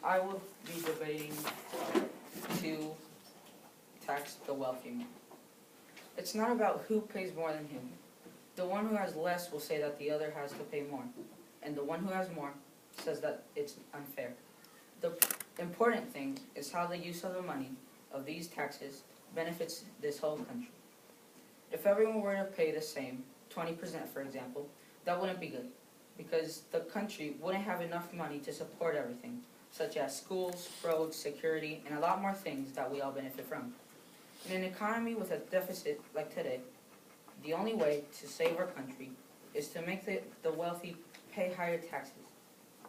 I will be debating to tax the wealthy more. It's not about who pays more than who. The one who has less will say that the other has to pay more, and the one who has more says that it's unfair. The important thing is how the use of the money of these taxes benefits this whole country. If everyone were to pay the same, 20% for example, that wouldn't be good, because the country wouldn't have enough money to support everything, such as schools, roads, security, and a lot more things that we all benefit from. In an economy with a deficit like today, the only way to save our country is to make the wealthy pay higher taxes.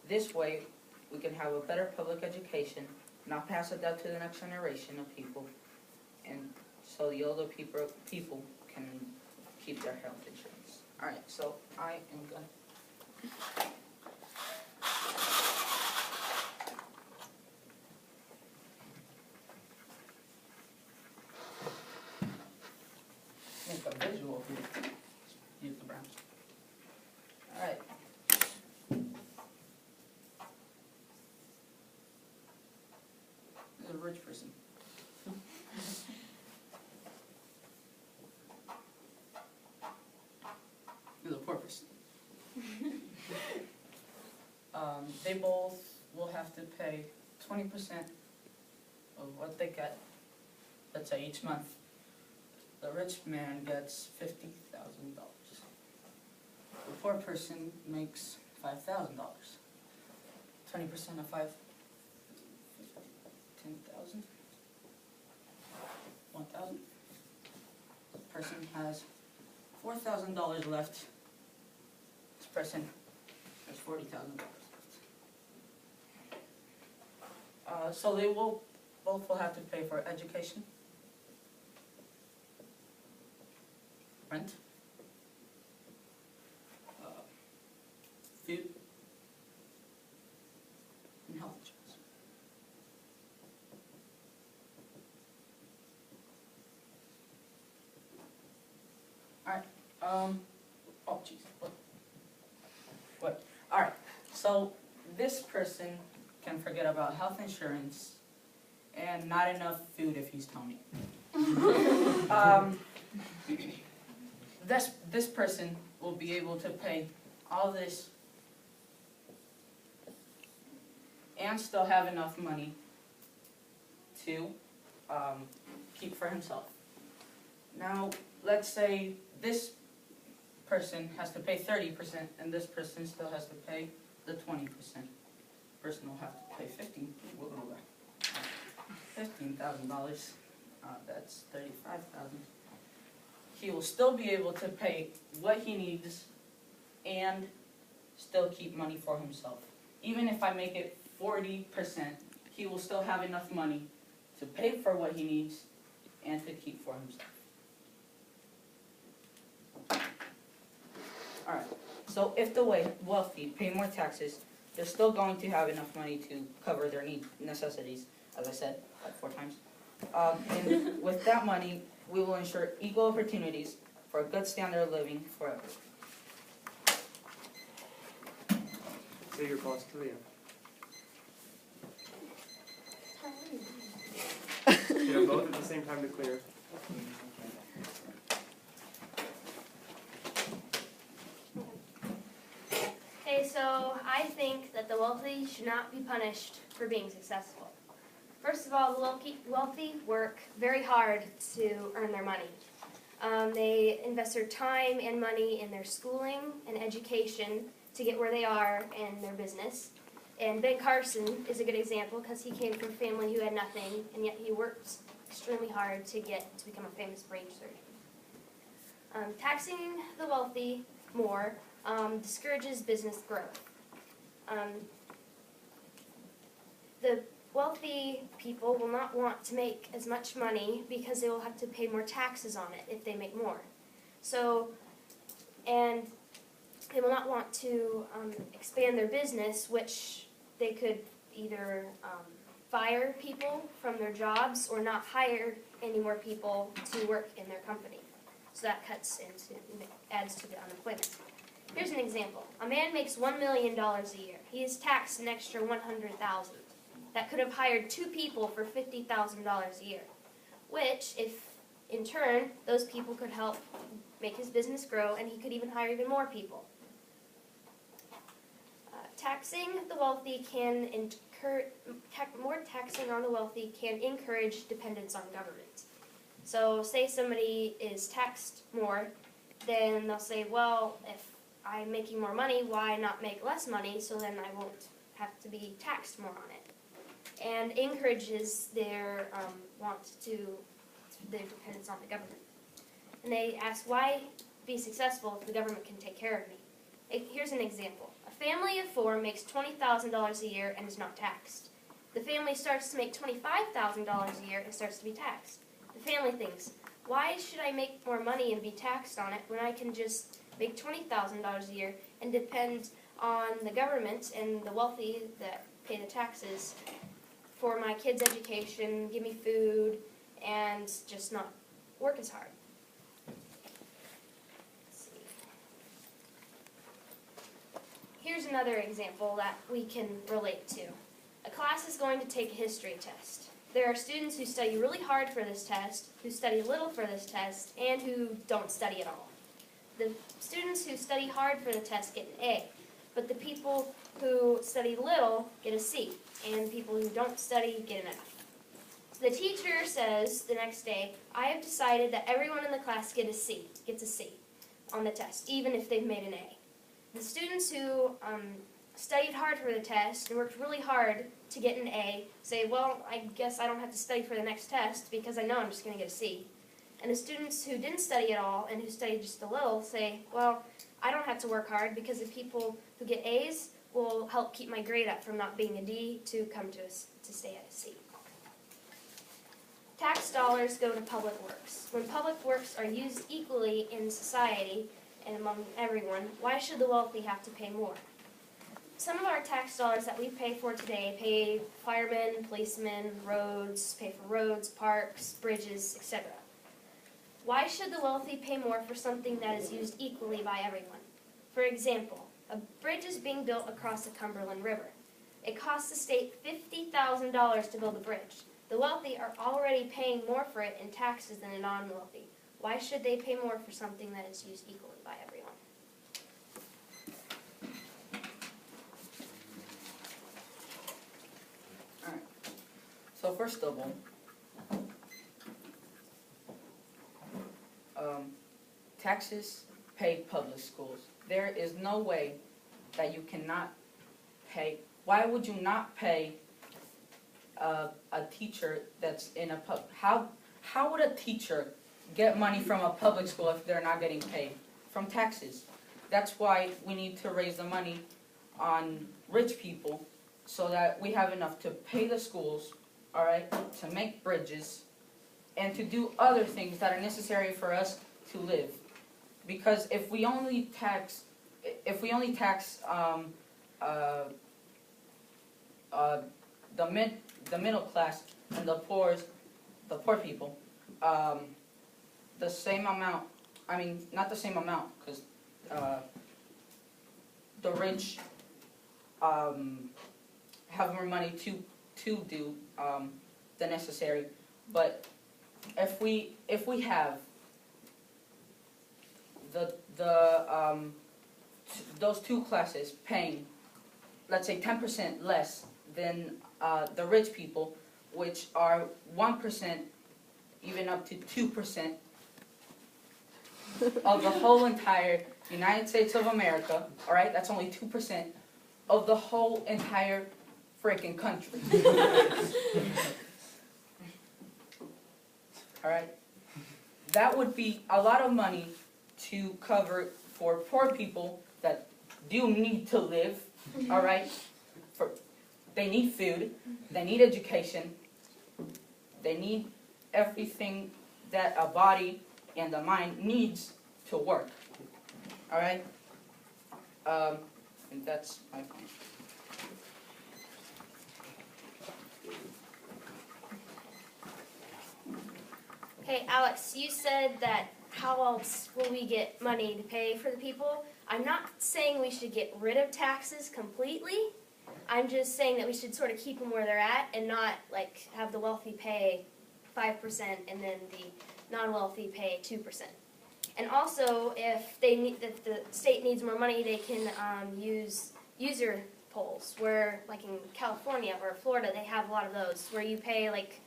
This way, we can have a better public education, not pass it down to the next generation of people, and so the older people can keep their health insurance. Alright, so I am going to... make a visual here. Use the browns. Alright. This is a rich person. This is a poor person. They both will have to pay 20% of what they get, let's say each month. The rich man gets $50,000. The poor person makes $5,000. 20% of 5, 10,000, 1,000. The person has $4,000 left. This person has $40,000 left. So they both will have to pay for education, rent, food, and health insurance. Alright, oh jeez, what? Alright, so this person can forget about health insurance and not enough food if he's Tony. This person will be able to pay all this and still have enough money to keep for himself. Now, let's say this person has to pay 30% and this person still has to pay the 20%. Person will have to pay $15,000. That's $35,000. He will still be able to pay what he needs and still keep money for himself. Even if I make it 40%, he will still have enough money to pay for what he needs and to keep for himself. Alright, so if the wealthy pay more taxes, they're still going to have enough money to cover their necessities, as I said, like 4 times. And with that money, we will ensure equal opportunities for a good standard of living for everyone. Say your boss to Leah. You know, both at the same time to clear. Okay, so I think that the wealthy should not be punished for being successful. First of all, the wealthy work very hard to earn their money. They invest their time and money in their schooling and education to get where they are in their business. And Ben Carson is a good example because he came from a family who had nothing, and yet he worked extremely hard to become a famous brain surgeon. Taxing the wealthy more discourages business growth. The wealthy people will not want to make as much money because they will have to pay more taxes on it if they make more. So, and they will not want to expand their business, which they could either fire people from their jobs or not hire any more people to work in their company. So that adds to the unemployment. Here's an example. A man makes $1 million a year. He is taxed an extra $100,000. that could have hired 2 people for $50,000 a year, which, if in turn, those people could help make his business grow, and he could even hire even more people. Taxing the wealthy can more taxing on the wealthy can encourage dependence on government. So say somebody is taxed more, then they'll say, well, if I'm making more money, why not make less money, so then I won't have to be taxed more on it. And encourages their their dependence on the government. And they ask, why be successful if the government can take care of me? Here's an example. A family of 4 makes $20,000 a year and is not taxed. The family starts to make $25,000 a year and starts to be taxed. The family thinks, why should I make more money and be taxed on it when I can just make $20,000 a year and depend on the government and the wealthy that pay the taxes for my kids' education, give me food, and just not work as hard. Let's see. Here's another example that we can relate to. A class is going to take a history test. There are students who study really hard for this test, who study little for this test, and who don't study at all. The students who study hard for the test get an A, but the people who study little get a C, and people who don't study get an F. So the teacher says the next day, I have decided that everyone in the class gets a C on the test, even if they've made an A. The students who studied hard for the test and worked really hard to get an A say, well, I guess I don't have to study for the next test because I know I'm just going to get a C. And the students who didn't study at all and who studied just a little say, well, I don't have to work hard because the people who get A's will help keep my grade up from not being a D to come to stay at a C. Tax dollars go to public works. When public works are used equally in society and among everyone, why should the wealthy have to pay more? Some of our tax dollars that we pay for today pay firemen, policemen, roads, pay for roads, parks, bridges, etc. Why should the wealthy pay more for something that is used equally by everyone? For example, a bridge is being built across the Cumberland River. It costs the state $50,000 to build a bridge. The wealthy are already paying more for it in taxes than the non-wealthy. Why should they pay more for something that is used equally by everyone? Alright, so first of all, taxes pay public schools. There is no way that you cannot pay. Why would you not pay a teacher that's in a pub? How would a teacher get money from a public school if they're not getting paid? From taxes. That's why we need to raise the money on rich people so that we have enough to pay the schools, all right, to make bridges, and to do other things that are necessary for us to live. Because if we only tax the middle class and the poor people, the same amount. I mean, not the same amount, because the rich have more money to do the necessary. But if we have those two classes paying, let's say 10% less than the rich people, which are 1%, even up to 2% of the whole entire United States of America, all right? That's only 2% of the whole entire freaking country. All right? That would be a lot of money to cover for poor people that do need to live, all right? They need food, they need education, they need everything that a body and a mind needs to work, all right? And that's my point. Okay, Alex, you said that how else will we get money to pay for the people? I'm not saying we should get rid of taxes completely. I'm just saying that we should sort of keep them where they're at and not like have the wealthy pay 5% and then the non-wealthy pay 2%. And also, if the state needs more money, they can use user polls, where like in California or Florida, they have a lot of those, where you pay like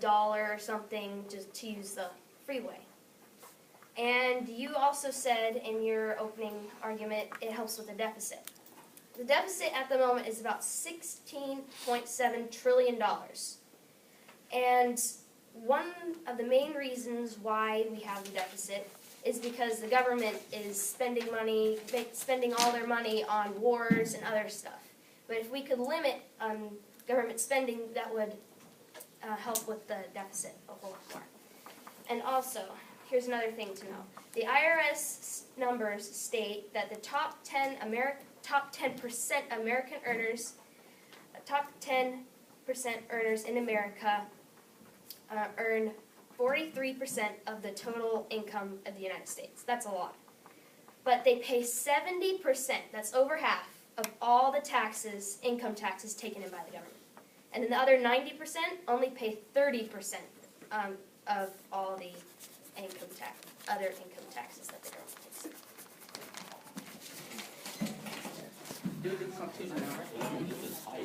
$1 or something just to use the freeway. And you also said in your opening argument, it helps with the deficit. The deficit at the moment is about $16.7 trillion. And one of the main reasons why we have the deficit is because the government is spending all their money on wars and other stuff. But if we could limit government spending, that would help with the deficit a whole lot more. And also, here's another thing to know. The IRS numbers state that the top 10% American earners, top 10% earners in America earn 43% of the total income of the United States. That's a lot. But they pay 70%, that's over half, of all the taxes, income taxes taken in by the government. And then the other 90% only pay 30% of all the other income taxes that the government pays. Do the conclusion now, right?